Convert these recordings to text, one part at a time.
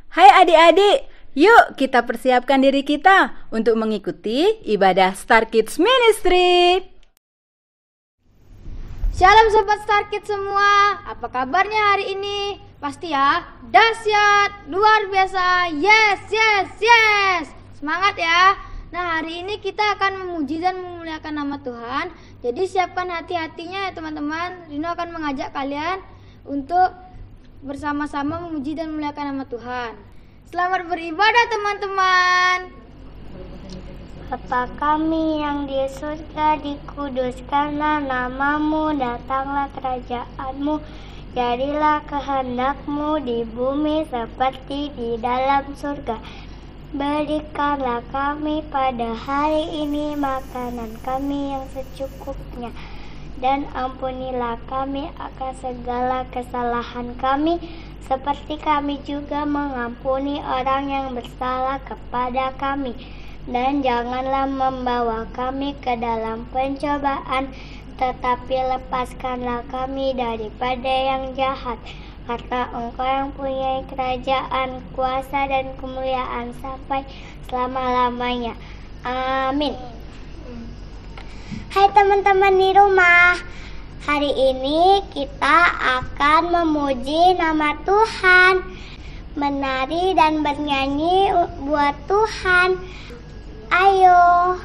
Hai adik-adik, yuk kita persiapkan diri kita untuk mengikuti ibadah Star Kids Ministry. Shalom Sobat Star Kids semua, apa kabarnya hari ini? Pasti ya, dahsyat, luar biasa, yes. Semangat ya. Nah, hari ini kita akan memuji dan memuliakan nama Tuhan. Jadi siapkan hati-hatinya ya teman-teman. Rino akan mengajak kalian untuk bersama-sama memuji dan memuliakan nama Tuhan. Selamat beribadah teman-teman. Bapa kami yang di surga, dikuduskanlah namamu, datanglah kerajaanmu, jadilah kehendakmu di bumi seperti di dalam surga. Berikanlah kami pada hari ini makanan kami yang secukupnya, dan ampunilah kami akan segala kesalahan kami, seperti kami juga mengampuni orang yang bersalah kepada kami. Dan janganlah membawa kami ke dalam pencobaan, tetapi lepaskanlah kami daripada yang jahat. Karena Engkau yang punya kerajaan, kuasa, dan kemuliaan sampai selama-lamanya. Amin. Hai teman-teman di rumah, hari ini kita akan memuji nama Tuhan, menari dan bernyanyi buat Tuhan. Ayo.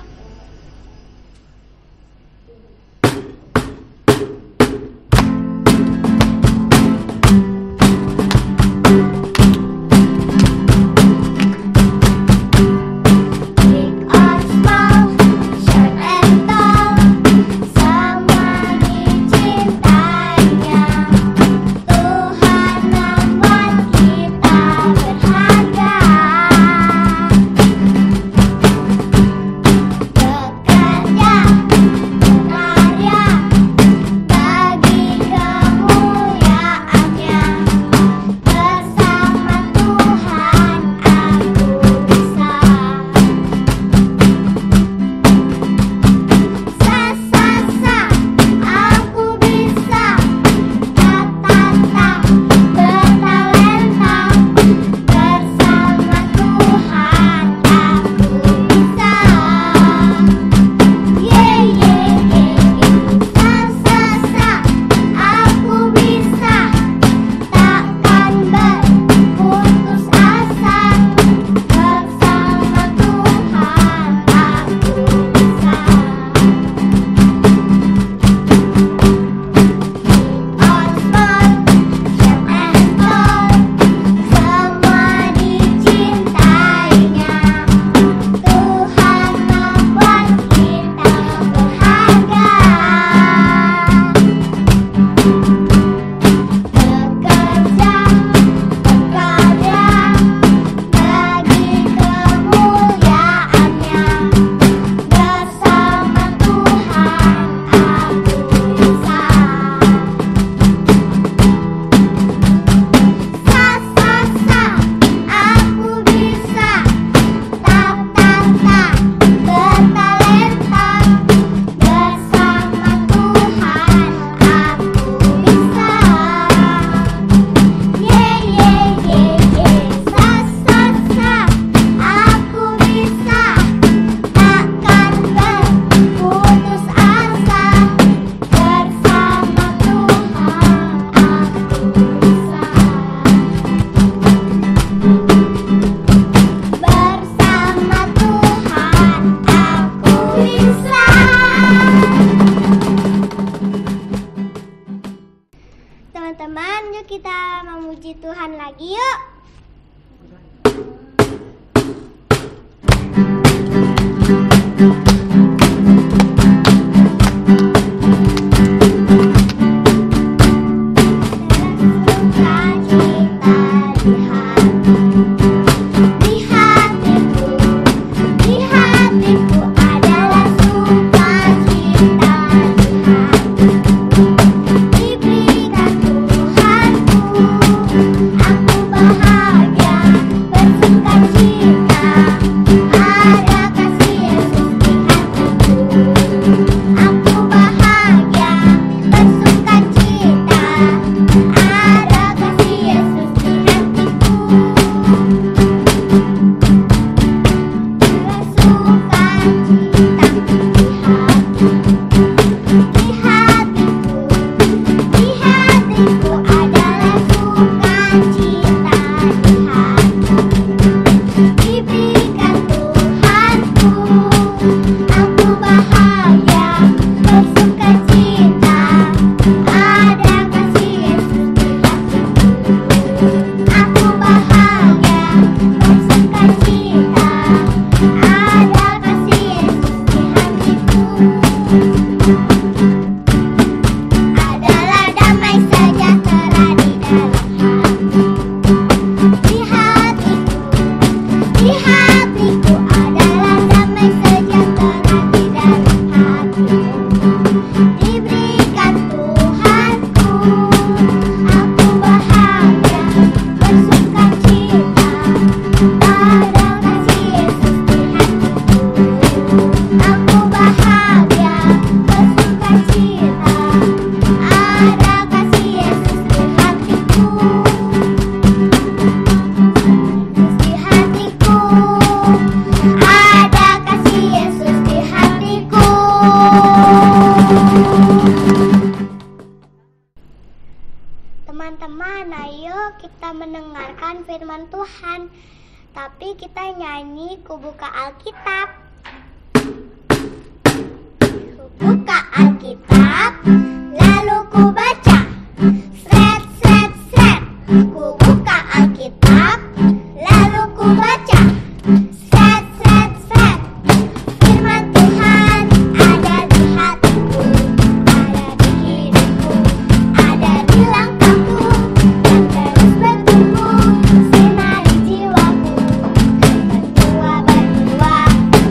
Teman-teman, yuk kita memuji Tuhan lagi yuk. Bahagia, bersukacita, ada kasih Yesus di mendengarkan firman Tuhan. Tapi kita nyanyi ku buka Alkitab. Ku buka Alkitab, lalu ku baca. Sret, sret, sret. Ku buka Alkitab, lalu ku baca. Sret, sret, sret. Firman Tuhan ada di hatiku, ada di hidupku, ada di langkahku, yang terus bertumbuh, sinari jiwaku. Berbuah, berbuah,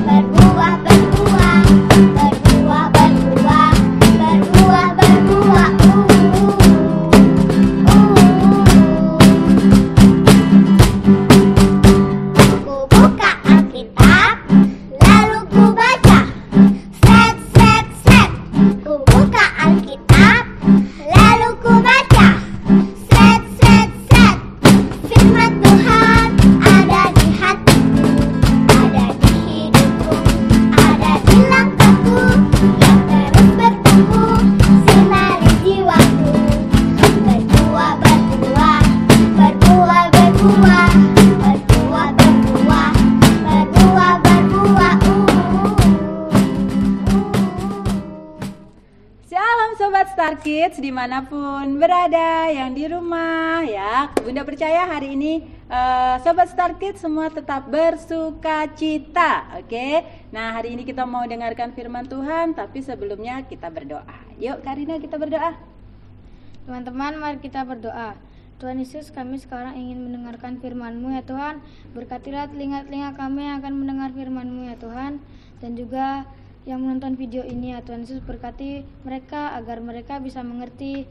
berbuah, berbuah, berbuah, berbuah, berbuah, berbuah. Ku buka Alkitab, lalu ku baca. Sret, sret, sret. Ku buka Alkitab, lalu ku baca. Sret, sret, sret. Firman Tuhan ada di hatiku, ada di hidupku, ada di langkahku, yang terus bertumbuh, sinari jiwaku. Berbuah, berbuah, berbuah, berbuah, berbuah, berbuah, berbuah, berbuah. Shalom Sobat Star Kids dimanapun berada, yang di rumah ya. Bunda percaya hari ini Sobat Star Kids semua tetap bersuka cita. Oke. Nah hari ini kita mau dengarkan firman Tuhan, tapi sebelumnya kita berdoa. Yuk Karina, kita berdoa. Teman-teman, mari kita berdoa. Tuhan Yesus, kami sekarang ingin mendengarkan firman-Mu ya Tuhan. Berkatilah telinga-telinga kami yang akan mendengar firman-Mu ya Tuhan. Dan juga yang menonton video ini ya Tuhan Yesus, berkati mereka agar mereka bisa mengerti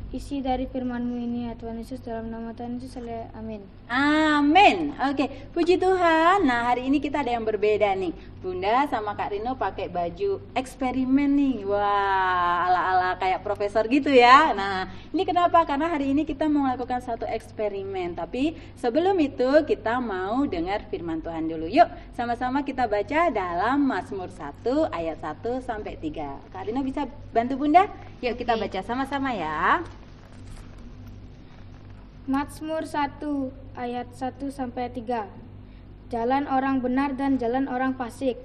isi dari firman-Mu ini ya Tuhan Yesus. Dalam nama Tuhan Yesus, amin. Amin. Oke, puji Tuhan. Nah hari ini kita ada yang berbeda nih. Bunda sama Kak Rino pakai baju eksperimen nih. Wah, ala-ala kayak profesor gitu ya. Nah ini kenapa? Karena hari ini kita mau melakukan satu eksperimen. Tapi sebelum itu kita mau dengar firman Tuhan dulu. Yuk sama-sama kita baca dalam Mazmur 1 ayat 1 sampai 3. Kak Rino bisa bantu Bunda? Yuk kita baca sama-sama ya. Mazmur 1 ayat 1 sampai 3. Jalan orang benar dan jalan orang fasik.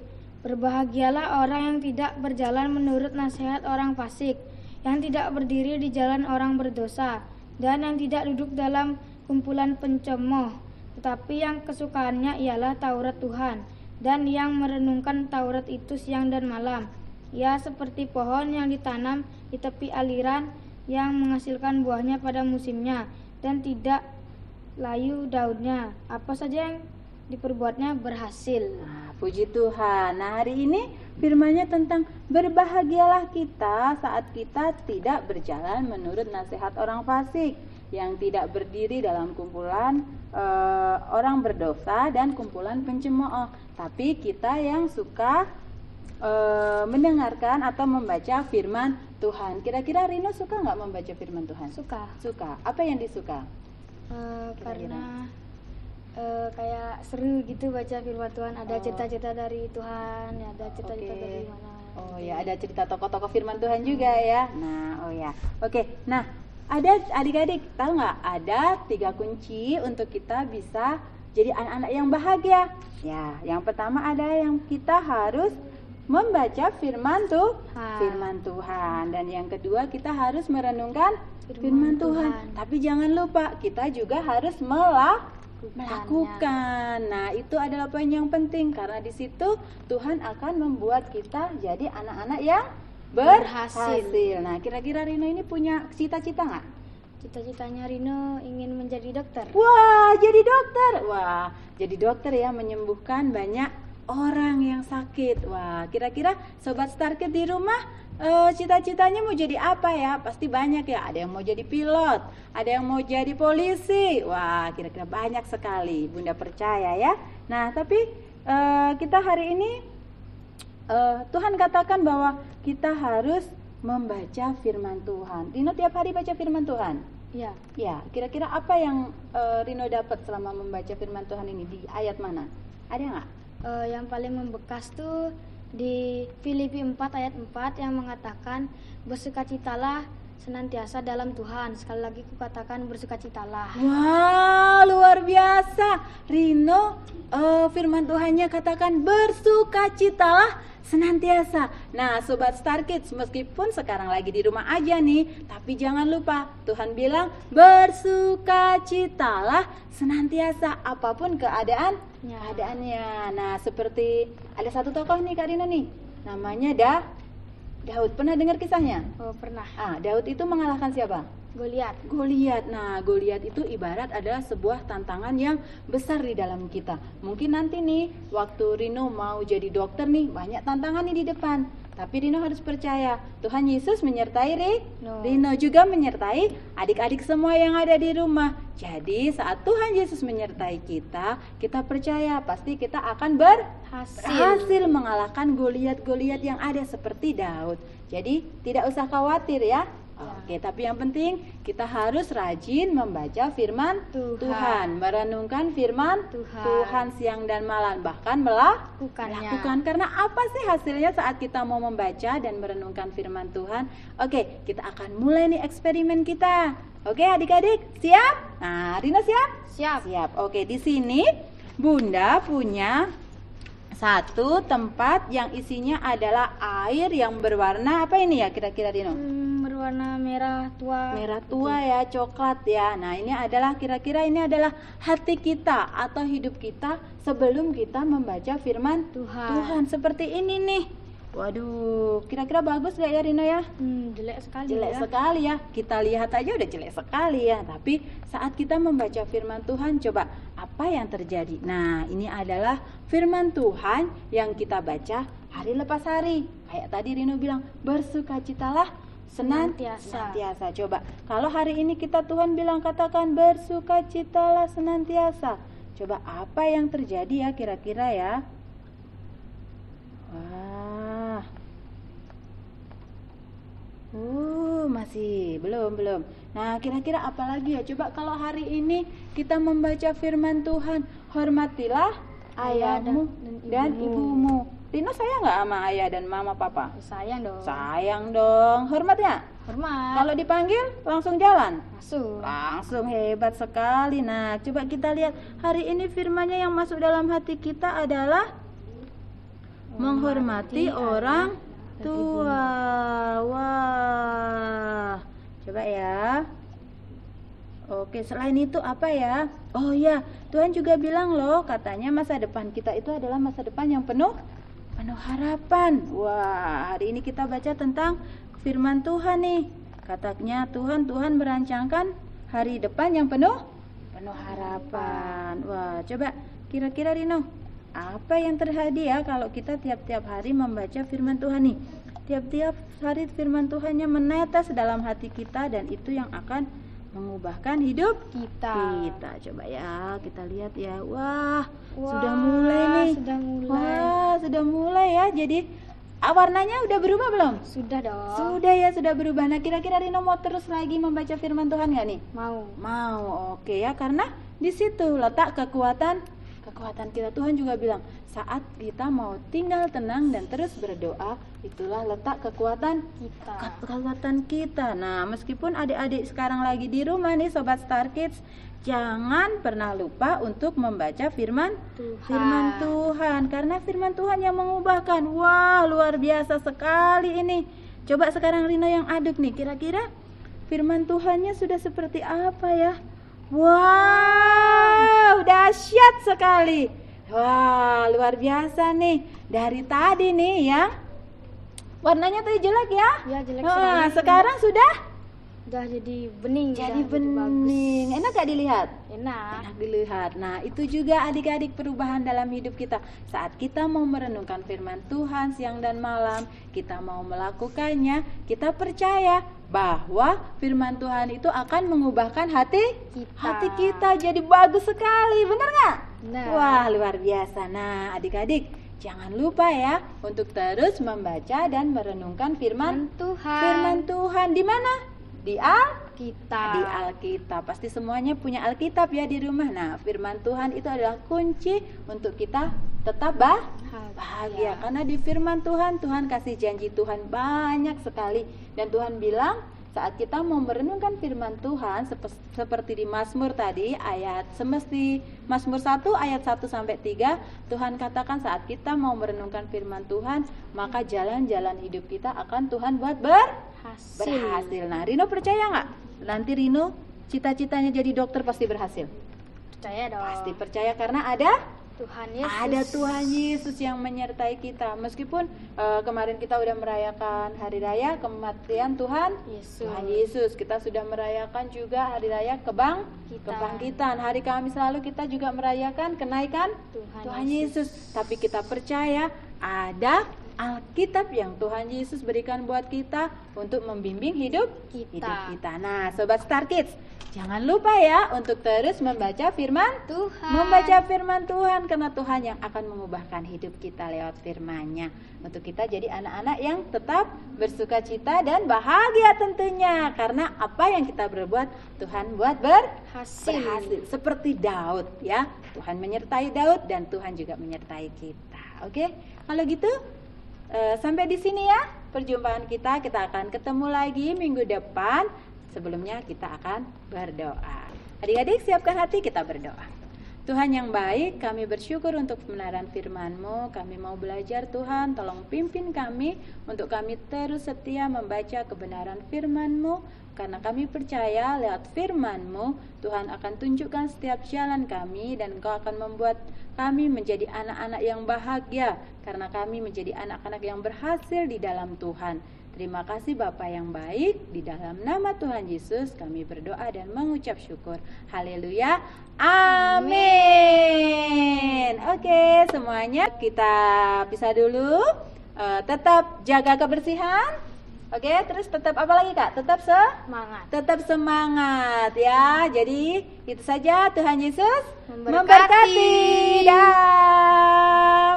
Berbahagialah orang yang tidak berjalan menurut nasihat orang fasik, yang tidak berdiri di jalan orang berdosa, dan yang tidak duduk dalam kumpulan pencemooh, tetapi yang kesukaannya ialah Taurat Tuhan, dan yang merenungkan Taurat itu siang dan malam. Ia seperti pohon yang ditanam di tepi aliran, yang menghasilkan buahnya pada musimnya, dan tidak layu daunnya. Apa saja yang diperbuatnya berhasil. Nah, puji Tuhan. Nah hari ini firman-Nya tentang berbahagialah kita saat kita tidak berjalan menurut nasihat orang fasik, yang tidak berdiri dalam kumpulan orang berdosa dan kumpulan pencemooh, tapi kita yang suka mendengarkan atau membaca firman Tuhan. Kira-kira Rino suka nggak membaca firman Tuhan? Suka. Suka. Apa yang disuka? Karena kayak seru gitu baca firman Tuhan. Ada cita-cita dari Tuhan, ada cita-cita dari mana. Oh ya, ada cerita tokoh-tokoh firman Tuhan juga ya. Nah, oh ya. Oke. Nah, ada adik-adik tahu nggak? Ada 3 kunci untuk kita bisa jadi anak-anak yang bahagia. Ya, yang pertama ada yang kita harus membaca firman Tuhan, dan yang kedua kita harus merenungkan firman Tuhan. Tapi jangan lupa kita juga harus melakukan. Nah, itu adalah poin yang penting karena di situ Tuhan akan membuat kita jadi anak-anak yang berhasil. Nah, kira-kira Rino ini punya cita-cita nggak? Cita-citanya Rino ingin menjadi dokter. Wah, jadi dokter. Wah, jadi dokter ya, menyembuhkan banyak orang yang sakit. Wah, kira-kira Sobat Star Kids di rumah cita-citanya mau jadi apa ya? Pasti banyak ya. Ada yang mau jadi pilot, ada yang mau jadi polisi. Wah, kira-kira banyak sekali. Bunda percaya ya. Nah, tapi kita hari ini Tuhan katakan bahwa kita harus membaca firman Tuhan. Rino tiap hari baca firman Tuhan? Iya. Ya, kira-kira apa yang Rino dapat selama membaca firman Tuhan ini? Di ayat mana? Ada nggak? Yang paling membekas tuh di Filipi 4 ayat 4 yang mengatakan bersukacitalah senantiasa dalam Tuhan. Sekali lagi kukatakan bersukacitalah. Wah, luar biasa. Rino, firman Tuhannya katakan bersukacitalah senantiasa. Nah, Sobat Star Kids, meskipun sekarang lagi di rumah aja nih, tapi jangan lupa Tuhan bilang bersukacitalah senantiasa apapun keadaannya. Nah, seperti ada satu tokoh nih Kak Rino nih, namanya Daud. Pernah dengar kisahnya? Oh, pernah. Daud itu mengalahkan siapa? Goliat. Nah, Goliat itu ibarat adalah sebuah tantangan yang besar di dalam kita. Mungkin nanti nih, waktu Rino mau jadi dokter nih, banyak tantangan nih di depan. Tapi Rino harus percaya, Tuhan Yesus menyertai Rino juga menyertai adik-adik semua yang ada di rumah. Jadi saat Tuhan Yesus menyertai kita, kita percaya pasti kita akan berhasil mengalahkan Goliat-Goliat yang ada seperti Daud. Jadi tidak usah khawatir ya. Oke, tapi yang penting kita harus rajin membaca firman Tuhan, merenungkan firman Tuhan siang dan malam, bahkan melakukan. Karena apa sih hasilnya saat kita mau membaca dan merenungkan firman Tuhan? Oke, kita akan mulai nih eksperimen kita. Oke, adik-adik, siap? Nah, Rino siap? Siap. Oke, di sini Bunda punya satu tempat yang isinya adalah air yang berwarna apa ini ya kira-kira Rino? Berwarna merah tua ya, coklat ya. Nah, ini adalah kira-kira ini adalah hati kita atau hidup kita sebelum kita membaca firman Tuhan. Seperti ini nih. Waduh, kira-kira bagus gak ya Rino ya? Jelek sekali ya. Kita lihat aja udah jelek sekali ya. Tapi saat kita membaca firman Tuhan, coba apa yang terjadi? Nah, ini adalah firman Tuhan yang kita baca hari lepas hari. Kayak tadi Rino bilang, bersukacitalah senantiasa. Coba, kalau hari ini Tuhan bilang katakan bersukacitalah senantiasa. Coba apa yang terjadi ya kira-kira ya? Wah. Masih belum. Nah, kira-kira apa lagi ya? Coba kalau hari ini kita membaca firman Tuhan, hormatilah ayahmu dan ibumu. Rino sayang nggak sama ayah dan mama papa? Sayang dong. Hormatnya? Hormat. Kalau dipanggil langsung jalan? Langsung. Hebat sekali. Nah, coba kita lihat hari ini firman-Nya yang masuk dalam hati kita adalah menghormati orang tua. Wah. Coba ya. Oke, selain itu apa ya? Oh ya, Tuhan juga bilang loh, katanya masa depan kita itu adalah masa depan yang penuh harapan. Wah, hari ini kita baca tentang firman Tuhan nih. Katanya Tuhan merancangkan hari depan yang penuh harapan. Wah, coba kira-kira Rino, apa yang terjadi ya kalau kita tiap-tiap hari membaca firman Tuhan nih? Tiap-tiap hari firman Tuhannya menetes dalam hati kita dan itu yang akan mengubahkan hidup kita. Coba ya, kita lihat ya. Wah, sudah mulai nih. Sudah mulai ya. Jadi warnanya udah berubah belum? Sudah dong. Sudah berubah. Nah, kira-kira Rino mau terus lagi membaca firman Tuhan nggak nih? Mau. Oke ya, karena di situ letak kekuatan kita. Tuhan juga bilang, saat kita mau tinggal tenang dan terus berdoa, itulah letak kekuatan kita. Nah, meskipun adik-adik sekarang lagi di rumah nih Sobat Star Kids, jangan pernah lupa untuk membaca firman Tuhan. Karena firman Tuhan yang mengubahkan. Wah, luar biasa sekali ini. Coba sekarang Rino yang aduk nih, kira-kira firman Tuhannya sudah seperti apa ya? Wow, dahsyat sekali. Wah, luar biasa nih. Dari tadi nih ya. Warnanya tadi jelek ya? Ya, jelek sekali. Sekarang sudah jadi bening. Bening. Enak gak dilihat? Enak dilihat. Nah, itu juga adik-adik perubahan dalam hidup kita. Saat kita mau merenungkan firman Tuhan siang dan malam, kita mau melakukannya, kita percaya bahwa firman Tuhan itu akan mengubahkan hati kita jadi bagus sekali. Benar gak? Benar. Wah, luar biasa. Nah, adik-adik, jangan lupa ya untuk terus membaca dan merenungkan firman Tuhan. Di mana? Di Alkitab. Pasti semuanya punya Alkitab ya di rumah. Nah, firman Tuhan itu adalah kunci untuk kita tetap bahagia. Karena di firman Tuhan kasih janji Tuhan banyak sekali. Dan Tuhan bilang saat kita mau merenungkan firman Tuhan seperti di Mazmur tadi, Mazmur 1 ayat 1 sampai 3, Tuhan katakan saat kita mau merenungkan firman Tuhan, maka jalan-jalan hidup kita akan Tuhan buat berhasil. Nah, Rino percaya nggak? Nanti Rino cita-citanya jadi dokter pasti berhasil. Percaya dong. Pasti percaya karena ada Tuhan Yesus. Ada Tuhan Yesus yang menyertai kita. Meskipun kemarin kita udah merayakan hari raya kematian Tuhan Yesus. Kita sudah merayakan juga hari raya kebangkitan. Hari Kamis lalu kita juga merayakan kenaikan Tuhan Yesus. Tapi kita percaya ada Alkitab yang Tuhan Yesus berikan buat kita untuk membimbing hidup kita. Nah, Sobat Star Kids, jangan lupa ya untuk terus membaca firman Tuhan, karena Tuhan yang akan mengubahkan hidup kita lewat firman-Nya. Untuk kita jadi anak-anak yang tetap bersukacita dan bahagia tentunya, karena apa yang kita berbuat Tuhan buat berhasil. Seperti Daud ya, Tuhan menyertai Daud dan Tuhan juga menyertai kita. Oke, kalau gitu sampai di sini ya perjumpaan kita. Kita akan ketemu lagi minggu depan. Sebelumnya kita akan berdoa. Adik-adik siapkan hati, kita berdoa. Tuhan yang baik, kami bersyukur untuk kebenaran firman-Mu. Kami mau belajar Tuhan, tolong pimpin kami untuk kami terus setia membaca kebenaran firman-Mu. Karena kami percaya lewat firman-Mu, Tuhan akan tunjukkan setiap jalan kami, dan Engkau akan membuat kami menjadi anak-anak yang bahagia, karena kami menjadi anak-anak yang berhasil di dalam Tuhan. Terima kasih Bapa yang baik, di dalam nama Tuhan Yesus kami berdoa dan mengucap syukur. Haleluya, amin. Oke, semuanya kita pisah dulu. Tetap jaga kebersihan. Oke, terus tetap apa lagi Kak? Tetap semangat ya. Jadi itu saja, Tuhan Yesus memberkati. Dah.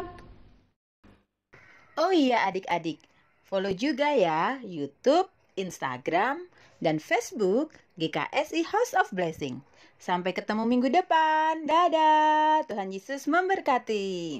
Oh iya adik-adik, follow juga ya YouTube, Instagram, dan Facebook GKSI House of Blessing. Sampai ketemu minggu depan. Dadah. Tuhan Yesus memberkati.